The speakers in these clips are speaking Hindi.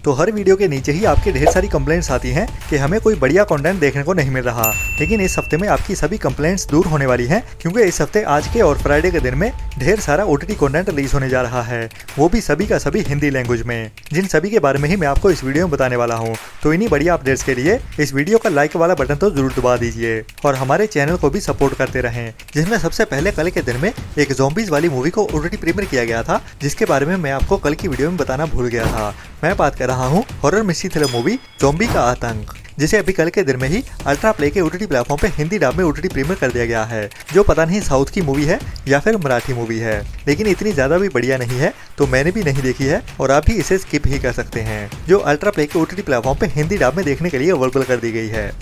तो हर वीडियो के नीचे ही आपके ढेर सारी कंप्लेंट्स आती हैं कि हमें कोई बढ़िया कंटेंट देखने को नहीं मिल रहा। लेकिन इस हफ्ते में आपकी सभी कंप्लेंट्स दूर होने वाली हैं, क्योंकि इस हफ्ते आज के और फ्राइडे के दिन में ढेर सारा OTT कंटेंट रिलीज होने जा रहा है, वो भी सभी का सभी हिंदी लैंग्वेज में, जिन सभी के बारे में ही मैं आपको इस वीडियो में बताने वाला हूँ। तो इन्हीं बढ़िया अपडेट्स के लिए इस वीडियो का लाइक वाला बटन तो जरूर दबा दीजिए और हमारे चैनल को भी सपोर्ट करते रहें। जिसमें सबसे पहले कल के दिन में एक ज़ॉम्बीज़ वाली मूवी को OTT प्रीमियर किया गया था, जिसके बारे में मैं आपको कल की वीडियो में बताना भूल गया था। मैं बात कर रहा हूँ horror mystery thriller movie zombie का आतंक, जिसे अभी कल के दिन में ही अल्ट्रा प्ले के OTT प्लेटफॉर्म पे हिंदी डब में OTT प्रीमियर कर दिया गया है, जो पता नहीं साउथ की मूवी है या फिर मराठी मूवी है, लेकिन इतनी ज़्यादा भी बढ़िया नहीं है, तो मैंने भी नहीं देखी है और आप भी इसे स्किप ही कर सकते हैं, जो अल्ट्रा प्ले के OTT प्लेटफॉर्म पे हिंदी डब में देखने के लिए अवेलेबल कर दी गई है।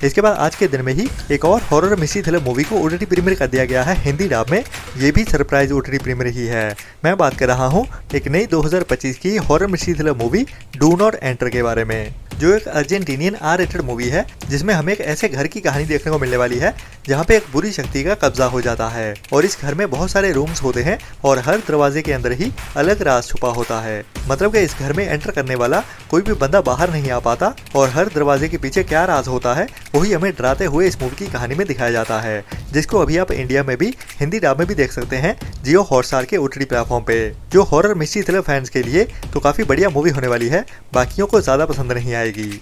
इसके बाद आज के दिन में ही एक और हॉरर मिस्ट्री थ्रिलर मूवी को OTT प्रीमियर कर दिया गया है हिंदी डब में, ये भी सरप्राइज OTT प्रीमियर ही है। मैं बात कर रहा हूँ एक नई 2025 की horror mystery thriller movie do not enter के बारे में, जो एक अर्जेंटीनियन R-रेटेड मूवी है, जिसमें हमें एक ऐसे घर की कहानी देखने को मिलने वाली है जहाँ पे एक बुरी शक्ति का कब्जा हो जाता है और इस घर में बहुत सारे रूम्स होते हैं और हर दरवाजे के अंदर ही अलग राज छुपा होता है। मतलब कि इस घर में एंटर करने वाला कोई भी बंदा बाहर नहीं आ पाता और हर दरवाजे के पीछे क्या राज होता है वही हमें डराते हुए इस मूवी की कहानी में दिखाया जाता है, जिसको अभी आप इंडिया में भी हिंदी डब में भी देख सकते हैं जियो हॉटस्टार के OTT प्लेटफॉर्म पे। जो हॉरर मिस्ट्री थ्रिलर फैंस के लिए तो काफी बढ़िया मूवी होने वाली है, बाकियों को ज्यादा पसंद नहीं आएगी।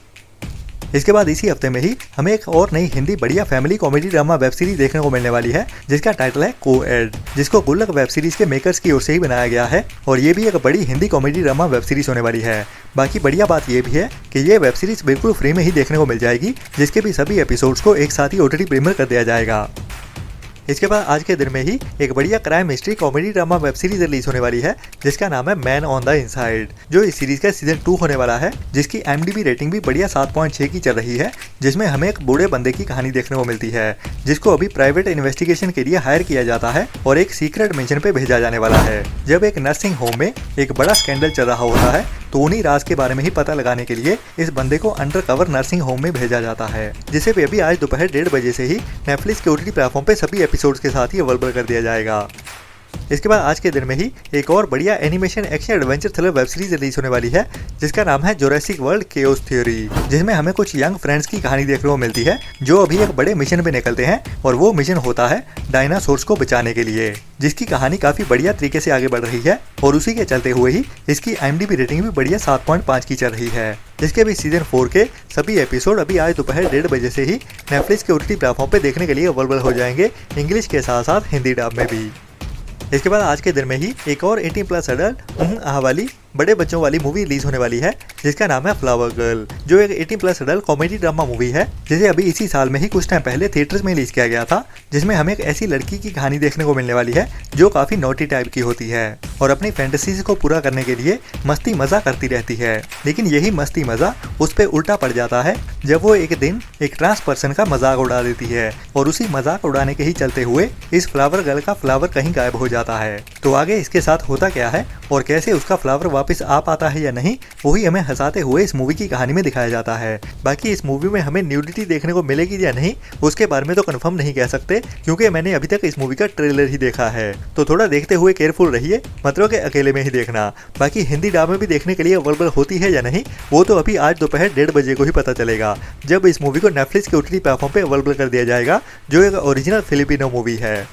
इसके बाद इसी हफ्ते में ही हमें एक और नई हिंदी बढ़िया family comedy drama web series देखने को मिलने वाली है, जिसका टाइटल है को-एड, जिसको गुल्लक वेब सीरीज के मेकर्स की ओर से ही बनाया गया है और ये भी एक बड़ी Hindi comedy drama web series होने वाली है। बाकी बढ़िया बात ये भी है कि ये वेब सीरीज बिल्कुल फ्री में ही देखने को मिल जाएगी, जिसके भी सभी एपिसोड्स को एक साथ ही OTT प्रीमियर कर दिया जाएगा। इसके बाद आज के दिन में ही एक बढ़िया crime mystery comedy drama web series release होने वाली है, जिसका नाम है मैन ऑन द इनसाइड, जो इस सीरीज का सीजन 2 होने वाला है, जिसकी IMDb रेटिंग भी बढ़िया 7.6 की चल रही है। जिसमें हमें एक बूढ़े बंदे की कहानी देखने को मिलती है, जिसको अभी प्राइवेट इन्वेस्टिगेशन के लिए हायर किया जाता है और एक सीक्रेट मिशन पे भेजा जाने वाला है। जब एक नर्सिंग होम में एक बड़ा स्कैंडल चल रहा होता है, तो उन्हीं राज के बारे में ही पता लगाने के लिए इस बंदे को अंडरकवर नर्सिंग होम में भेजा जाता है, जिसे भी अभी आज दोपहर 1:30 बजे से ही नेटफ्लिक्स के OTT प्लेटफॉर्म पे सभी एपिसोड्स के साथ ही अवेलेबल कर दिया जाएगा। इसके बाद आज के दिन में ही एक और बढ़िया animation action adventure thriller web series release होने वाली है, जिसका नाम है जुरासिक वर्ल्ड केओस थ्योरी, जिसमें हमें कुछ यंग फ्रेंड्स की कहानी देखने को मिलती है, जो अभी एक बड़े मिशन पे निकलते हैं और वो मिशन होता है डायनासोर्स को बचाने के लिए, जिसकी कहानी काफी बढ़िया तरीके से आगे बढ़ रही है और उसी के चलते हुए ही इसकी IMDb रेटिंग भी बढ़िया 7.5 की चल रही है। जिसके भी सीजन 4 के सभी एपिसोड अभी आज दोपहर 1:30 बजे से ही नेटफ्लिक्स के OTT प्लेटफॉर्म पे देखने के लिए अवेलेबल हो जाएंगे, इंग्लिश के साथ साथ हिंदी डब में भी। इसके बाद आज के दिन में ही एक और 18+ अडल्ट वाली बड़े बच्चों वाली मूवी रिलीज होने वाली है, जिसका नाम है फ्लावर गर्ल, जो एक 18+ अडल्ट कॉमेडी ड्रामा मूवी है, जिसे अभी इसी साल में ही कुछ टाइम पहले थिएटर्स में रिलीज किया गया था। जिसमें हमें एक ऐसी लड़की की कहानी देखने को मिलने वाली है जो काफी नॉटी टाइप की होती है और अपनी फैंटेसीज को पूरा करने के लिए मस्ती मजा करती रहती है, लेकिन यही मस्ती मजा उस पर उल्टा पड़ जाता है जब वो एक दिन एक ट्रांस पर्सन का मजाक उड़ा देती है और उसी मजाक उड़ाने के ही चलते हुए इस फ्लावर गर्ल का फ्लावर कहीं गायब हो जाता है। तो आगे इसके साथ होता क्या है और कैसे उसका फ्लावर वापस आ पाता है या नहीं, वही हमें हंसाते हुए इस मूवी की कहानी में दिखाया जाता है। बाकी इस मूवी में हमें न्यूडिटी देखने को मिलेगी या नहीं, उसके बारे में तो कंफर्म नहीं कह सकते, क्योंकि मैंने अभी तक इस मूवी का ट्रेलर ही देखा है, तो थोड़ा देखते हुए केयरफुल रहिए, मतलब कि अकेले में ही देखना। बाकी हिंदी डब में भी देखने के लिए अवेलेबल होती है या नहीं, वो तो अभी आज दोपहर 1:30 बजे को ही पता चलेगा, जब इस मूवी को नेटफ्लिक्स के OTT प्लेटफॉर्म पे अवेलेबल कर दिया जाएगा, जो एक ओरिजिनल फिलिपिनो मूवी है।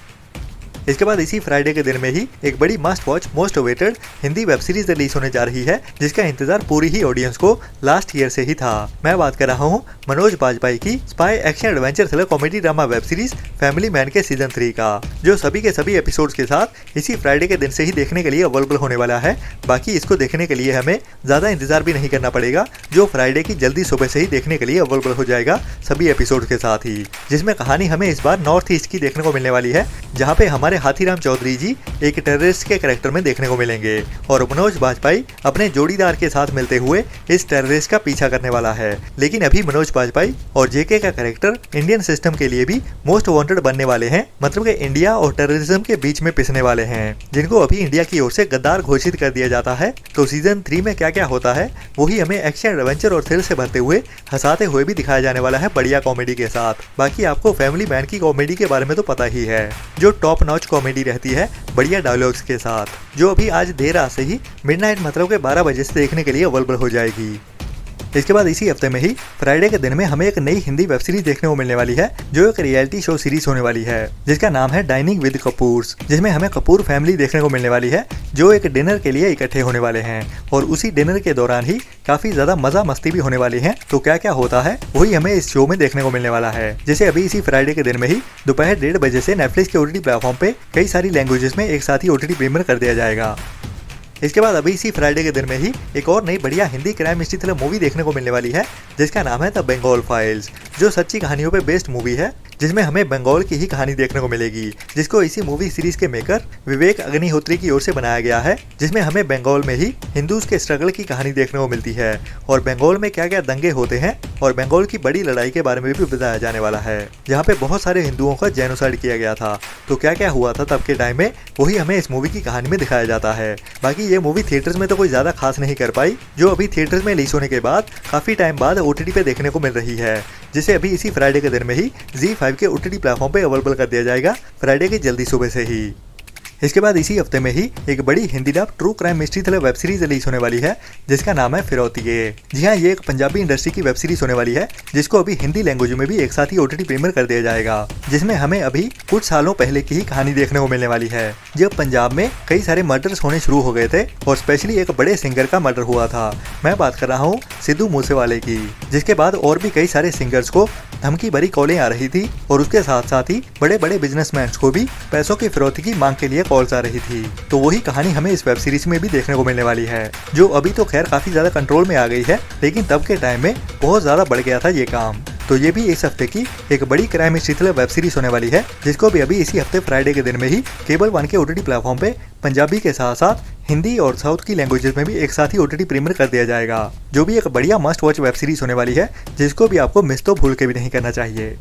इसके बाद इसी फ्राइडे के दिन में ही एक बड़ी must watch most awaited Hindi web series release होने जा रही है, जिसका इंतजार पूरी ही ऑडियंस को लास्ट ईयर से ही था। मैं बात कर रहा हूँ मनोज बाजपेयी की spy action adventure thriller comedy drama web series family man के सीजन 3 का, जो सभी के सभी एपिसोड्स के साथ इसी फ्राइडे के दिन से ही देखने के लिए अवेलेबल होने वाला है। बाकी इसको देखने के लिए हमें ज्यादा इंतजार भी नहीं करना पड़ेगा, जो फ्राइडे की जल्दी सुबह से ही देखने के लिए अवेलेबल हो जाएगा सभी एपिसोड के साथ ही। जिसमें कहानी हमें इस बार नॉर्थ ईस्ट की देखने को मिलने वाली है, जहाँ पे हमारे हाथीराम चौधरी जी एक टेररिस्ट के कैरेक्टर में देखने को मिलेंगे और मनोज बाजपेयी अपने जोड़ीदार के साथ मिलते हुए इस टेररिस्ट का पीछा करने वाला है। लेकिन अभी मनोज बाजपेयी और जेके का कैरेक्टर इंडियन सिस्टम के लिए भी मोस्ट वांटेड बनने वाले हैं, मतलब कि इंडिया और टेररिज्म के बीच में पिसने वाले हैं, जिनको अभी इंडिया की ओर से गद्दार घोषित कर दिया जाता है। तो सीजन 3 में क्या क्या होता है वही हमें एक्शन एडवेंचर और थ्रिल से भरते हुए हंसाते हुए भी दिखाया जाने वाला है बढ़िया कॉमेडी के साथ। बाकी आपको फैमिली मैन की कॉमेडी के बारे में तो पता ही है, जो टॉप नॉच मस्त कॉमेडी रहती है बढ़िया डायलॉग्स के साथ, जो अभी आज देर रात से ही मिडनाइट मतलब के 12 बजे से देखने के लिए अवेलेबल हो जाएगी। इसके बाद इसी हफ्ते में ही फ्राइडे के दिन में हमें एक नई हिंदी वेब सीरीज देखने को मिलने वाली है, जो एक रियलिटी शो सीरीज होने वाली है, जिसका नाम है डाइनिंग विद कपूर्स, जिसमें हमें कपूर फैमिली देखने को मिलने वाली है, जो एक डिनर के लिए इकट्ठे होने वाले हैं और उसी डिनर के दौरान ही काफी ज्यादा मजा मस्ती भी होने वाली है। तो क्या क्या होता है वही हमें इस शो में देखने को मिलने वाला है, जिसे अभी इसी फ्राइडे के दिन में ही दोपहर 1:30 बजे से नेटफ्लिक्स के ओटीटी प्लेटफॉर्म पे कई सारी लैंग्वेजेस में एक साथ ही ओटीटी प्रीमियर कर दिया जाएगा। इसके बाद अभी इसी फ्राइडे के दिन में ही एक और नई बढ़िया Hindi crime mystery thriller movie देखने को मिलने वाली है, जिसका नाम है द बंगाल फाइल्स, जो सच्ची कहानियों पे बेस्ड मूवी है, जिसमें हमें बंगाल की ही कहानी देखने को मिलेगी, जिसको इसी मूवी सीरीज के मेकर विवेक अग्निहोत्री की ओर से बनाया गया है, जिसमें हमें बंगाल में ही हिंदूज के स्ट्रगल की कहानी देखने को मिलती है और बंगाल में क्या क्या दंगे होते हैं और बंगाल की बड़ी लड़ाई के बारे में भी बताया जाने वाला है, जहाँ पे बहुत सारे हिंदुओं का जेनोसाइड किया गया था। तो क्या क्या हुआ था तब के टाइम में वही हमें इस मूवी की कहानी में दिखाया जाता है। बाकी ये मूवी थिएटर्स में तो कोई ज्यादा खास नहीं कर पाई, जो अभी थिएटर्स में रिलीज होने के बाद काफी टाइम बाद ओटीटी पे देखने को मिल रही है, जिसे अभी इसी फ्राइडे के दिन में ही ZEE5 के ओटीटी प्लेटफॉर्म पे अवेलेबल कर दिया जाएगा फ्राइडे की जल्दी सुबह से ही। इसके बाद इसी हफ्ते में ही एक बड़ी Hindi dub true crime mystery thriller web series release होने वाली है, जिसका नाम है फिरौतिये। जी हाँ, ये एक पंजाबी इंडस्ट्री की वेब सीरीज होने वाली है, जिसको अभी हिंदी लैंग्वेज में भी एक साथ ही ओटीटी प्रीमियर कर दिया जाएगा, जिसमें हमें अभी कुछ सालों पहले की ही कहानी देखने को मिलने वाली है, जब पंजाब में कई सारे मर्डर्स होने शुरू हो गए थे और स्पेशली एक बड़े सिंगर का मर्डर हुआ था। मैं बात कर रहा हूँ सिद्धू मूसेवाले की, जिसके बाद और भी कई सारे सिंगर्स को धमकी भरी कॉलें आ रही थी और उसके साथ साथ ही बड़े बड़े बिजनेसमैन को भी पैसों की फिरौती की मांग के लिए कॉल्स आ रही थी। तो वही कहानी हमें इस वेब सीरीज में भी देखने को मिलने वाली है, जो अभी तो खैर काफी ज्यादा कंट्रोल में आ गई है, लेकिन तब के टाइम में बहुत ज्यादा बढ़ गया था ये काम। तो ये भी इस हफ्ते की एक बड़ी crime mystery thriller web series होने वाली है, जिसको भी अभी इसी हफ्ते फ्राइडे के दिन में ही केबल 1 के ओटीटी प्लेटफॉर्म पे पंजाबी के साथ साथ हिंदी और साउथ की लैंग्वेजेस में भी एक साथ ही ओटीटी प्रीमियर कर दिया जाएगा, जो भी एक बढ़िया मस्ट वॉच वेब सीरीज होने वाली है, जिसको भी आपको मिस तो भूल के भी नहीं करना चाहिए।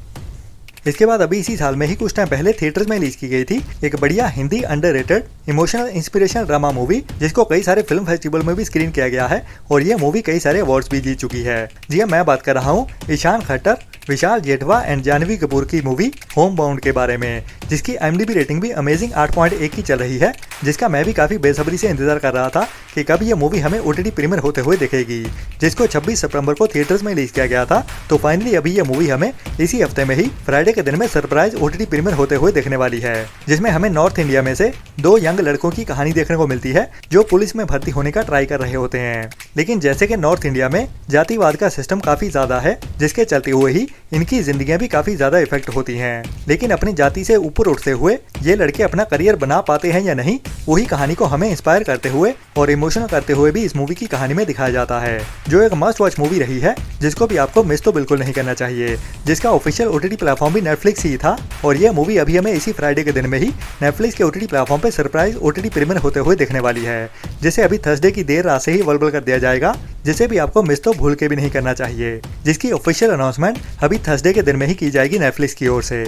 इसके बाद अभी इसी साल में ही कुछ टाइम पहले थिएटर्स में रिलीज की गई थी एक बढ़िया Hindi underrated emotional inspirational drama movie, जिसको कई सारे फिल्म फेस्टिवल में भी स्क्रीन किया गया है और ये मूवी कई सारे अवार्ड्स भी जीत चुकी है। जी हाँ, मैं बात कर रहा हूँ ईशान खट्टर, विशाल जेठवा एंड जानवी कपूर की मूवी होम बाउंड के बारे में, जिसकी IMDb रेटिंग भी अमेजिंग 8.1 की चल रही है, जिसका मैं भी काफी बेसब्री से इंतजार कर रहा था कि कब ये मूवी हमें ओटीटी प्रीमियर होते हुए दिखेगी, जिसको 26 सितंबर को थिएटर्स में रिलीज किया गया था। तो फाइनली अभी ये मूवी हमें इसी हफ्ते में ही फ्राइडे के दिन में सरप्राइज ओटीटी प्रीमियर होते हुए देखने वाली है, जिसमें हमें नॉर्थ इंडिया में से 2 यंग लड़कों की कहानी देखने को मिलती है, जो पुलिस में भर्ती होने का ट्राई कर रहे होते हैं। लेकिन जैसे कि नॉर्थ इंडिया में जातिवाद का सिस्टम काफी ज्यादा है, जिसके चलते हुए ही इनकी जिंदगियां भी काफी ज्यादा इफेक्ट होती हैं। लेकिन अपनी जाति से ऊपर उठते हुए ये लड़के अपना करियर बना पाते हैं या नहीं, वही कहानी को हमें इंस्पायर करते हुए और इमोशनल करते हुए भी इस मूवी की कहानी में दिखाया जाता है, जो एक मस्ट वॉच मूवी रही है, जिसको भी आपको मिस तो बिल्कुल नहीं करना चाहिए, जिसका ऑफिशियल ओटीटी प्लेटफॉर्म भी नेटफ्लिक्स ही था और ये मूवी अभी हमें इसी फ्राइडे के दिन में ही नेटफ्लिक्स के ओटीटी प्लेटफॉर्म पे सरप्राइज ओटीटी प्रीमियर होते हुए देखने वाली है, जिसे अभी थर्सडे की देर रात से ही अवेलेबल कर दिया जाएगा, जिसे भी आपको मिस तो भूल के भी नहीं करना चाहिए, जिसकी ऑफिशियल अनाउंसमेंट अभी थर्सडे के दिन में ही की जाएगी नेटफ्लिक्स की ओर से।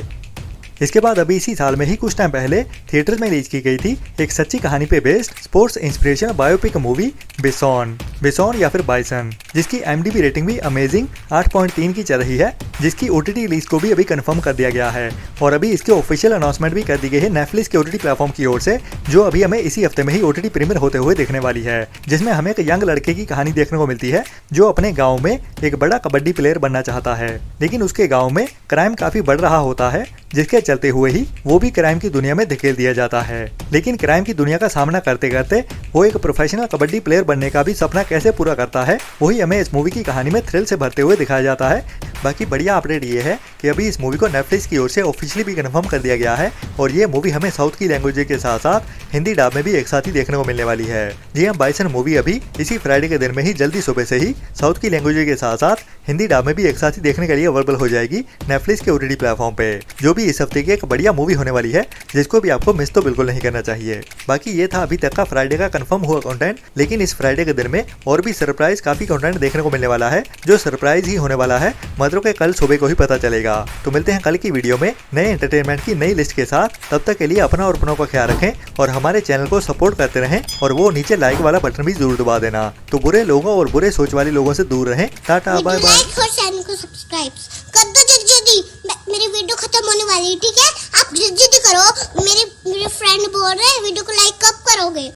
इसके बाद अभी इसी साल में ही कुछ टाइम पहले थिएटर में रिलीज की गई थी एक सच्ची कहानी पे based sports inspiration biopic movie बिसॉन या फिर बाइसन, जिसकी IMDb रेटिंग भी अमेजिंग 8.3 की चल रही है, जिसकी ओटीटी रिलीज को भी अभी कंफर्म कर दिया गया है और अभी इसके ऑफिशियल अनाउंसमेंट भी कर दी गई है नेटफ्लिक्स के ओटीटी प्लेटफॉर्म की ओर से, जो अभी हमें इसी हफ्ते में ही ओटीटी प्रीमियर होते हुए देखने वाली है, जिसमें हमें एक यंग लड़के की कहानी देखने को मिलती है, जो अपने गाँव में एक बड़ा कबड्डी प्लेयर बनना चाहता है, लेकिन उसके गाँव में क्राइम काफी बढ़ रहा होता है, जिसके चलते हुए ही वो भी क्राइम की दुनिया में धकेल दिया जाता है। लेकिन क्राइम की दुनिया का सामना करते करते वो एक प्रोफेशनल कबड्डी प्लेयर बनने का भी सपना कैसे पूरा करता है, वही हमें इस मूवी की कहानी में थ्रिल से भरते हुए दिखाया जाता है। बाकी बढ़िया अपडेट ये है कि अभी इस मूवी को नेटफ्लिक्स की ओर से ऑफिशियली भी कंफर्म कर दिया गया है और ये मूवी हमें साउथ की लैंग्वेज के साथ साथ हिंदी डब में भी एक साथ ही देखने को मिलने वाली है। जी हाँ, बाइसन मूवी अभी इसी फ्राइडे के दिन में ही जल्दी सुबह से ही साउथ की लैंग्वेज के साथ साथ हिंदी डब में भी एक साथ ही देखने के लिए अवेलेबल हो जाएगी नेटफ्लिक्स के ओटीटी प्लेटफॉर्म पे, जो भी इस हफ्ते की एक बढ़िया मूवी होने वाली है, जिसको भी आपको मिस तो बिल्कुल नहीं करना चाहिए। बाकी ये था अभी तक का फ्राइडे का कंफर्म हुआ कंटेंट, लेकिन इस फ्राइडे के दिन में और भी सरप्राइज काफी कंटेंट देखने को मिलने वाला है, जो सरप्राइज ही होने वाला है, मतलब के कल सुबह को ही पता चलेगा। तो मिलते हैं कल की वीडियो में नए एंटरटेनमेंट की नई लिस्ट के साथ। तब तक के लिए अपना और अपनों का ख्याल रखें और हमारे चैनल को सपोर्ट करते रहें और वो नीचे लाइक वाला बटन भी जरूर दबा देना। तो बुरे लोगों और बुरे सोच वाले लोगों से दूर रहें। Tata bye bye. चैनल को सब्सक्राइब कर दो जल्दी, मेरी वीडियो खत्म होने वाली है, ठीक है? आप आप जिद करो, मेरे फ्रेंड बोल रहे हैं वीडियो को लाइक कब करोगे?